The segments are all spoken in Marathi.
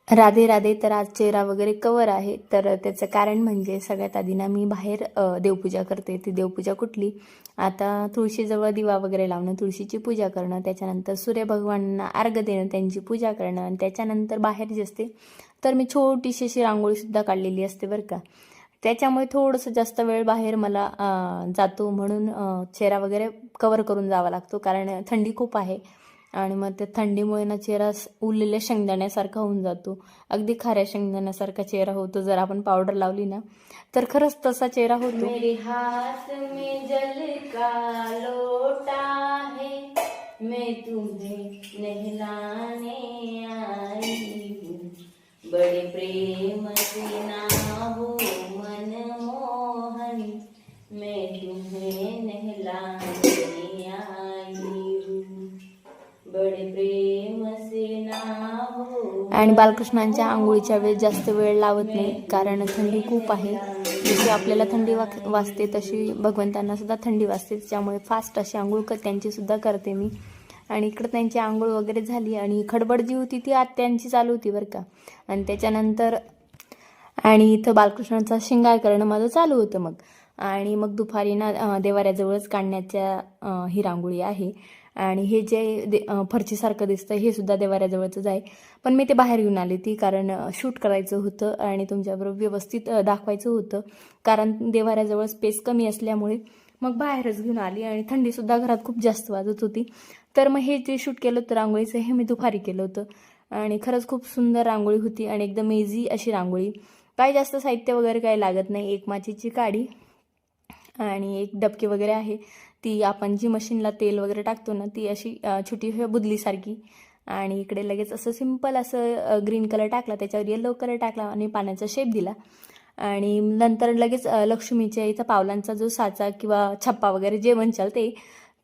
राधे राधे. तर आज चेहरा वगैरे कवर आहे. तर त्याचं कारण म्हणजे सगळ्यात आधी ना मी बाहेर देवपूजा करते. ती देवपूजा कुठली, आता तुळशीजवळ दिवा वगैरे लावणं, तुळशीची पूजा करणं, त्याच्यानंतर सूर्यभगवानांना अर्घ्य देणं, त्यांची पूजा करणं, आणि त्याच्यानंतर बाहेर जे असते तर मी छोटीशी अशी रांगोळीसुद्धा काढलेली असते बरं का. त्याच्यामुळे थोडंसं जास्त वेळ बाहेर मला जातो, म्हणून चेहरा वगैरे कवर करून जावा लागतो, कारण थंडी खूप आहे. आणि मग त्या थंडीमुळे ना चेहरा उरलेल्या शेंगदाण्यासारखा होऊन जातो, अगदी खाऱ्या शेंगदाण्यासारखा चेहरा होतो. जर आपण पावडर लावली ना तर खरंच तसा चेहरा होतो. मेरे हाथ में जल का लोटा है, मैं तुम्हें नहलाने आई हूँ, बड़े प्रेम से नाहू मनमोहनी, मैं तुम्हें नहलाने आई हूँ, बड़े प्रेम से नाहू. आणि बालकृष्णांच्या आंघोळीच्या वेळेस जास्त वेळ लावत नाही, कारण थंडी खूप आहे. जशी आपल्याला थंडी वाजते तशी भगवंतांना सुद्धा थंडी वाजते, त्याच्यामुळे फास्ट अशी आंघोळ त्यांची सुद्धा करते मी. आणि इकडं त्यांची आंघोळ वगैरे झाली, आणि खडबड जी होती ती आत्यांची चालू होती बरं का. आणि त्याच्यानंतर आणि इथं बालकृष्णाचा शृंगार करणं माझं चालू होतं मग. आणि मग दुपारी ना देवाऱ्याजवळच काढण्याच्या ही रांगोळी आहे. आणि हे जे फरशीसारखं दिसतं हे सुद्धा देवाऱ्याजवळचंच आहे, पण मी ते बाहेर घेऊन आली ती, कारण शूट करायचं होतं आणि तुमच्याबरोबर व्यवस्थित दाखवायचं होतं, कारण देवाऱ्याजवळ स्पेस कमी असल्यामुळे मग बाहेरच घेऊन आली. आणि थंडीसुद्धा घरात खूप जास्त वाजत होती. तर मग हे जे शूट केलं होतं रांगोळीचं हे मी दुपारी केलं होतं, आणि खरंच खूप सुंदर रांगोळी होती आणि एकदम इझी अशी रांगोळी. काही जास्त साहित्य वगैरे काही लागत नाही. एक माचीची काडी आणि एक डबकी वगैरे आहे, ती आपण जी मशीनला तेल वगैरे टाकतो ना ती अशी छोटी बुदलीसारखी. आणि इकडे लगेच असं सिंपल असं ग्रीन कलर टाकला, त्याच्यावर येलो कलर टाकला आणि पाण्याचा शेप दिला. आणि नंतर लगेच लक्ष्मीच्या इथं पावलांचा जो साचा किंवा छप्पा वगैरे जे म्हणशाल ते,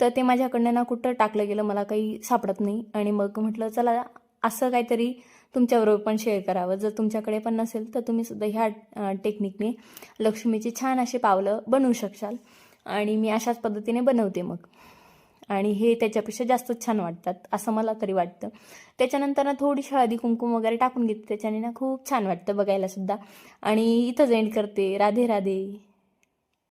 तर ते माझ्याकडनं ना कुठं टाकलं गेलं मला काही सापडत नाही. आणि मग म्हटलं चला असं काहीतरी तुमच्याबरोबर पण शेअर करावं. जर तुमच्याकडे पण नसेल तर तुम्ही सुद्धा ह्या टेक्निकने लक्ष्मीची छान अशी पावलं बनवू शकशाल. आणि मी अशाच पद्धतीने बनवते मग, आणि हे त्याच्यापेक्षा जास्तच छान वाटतात असं मला तरी वाटतं. त्याच्यानंतर ना थोडीशी हळदी कुंकुम वगैरे टाकून घेते, त्याच्याने ना खूप छान वाटतं बघायला सुद्धा. आणि इथंच एंड करते. राधे राधे.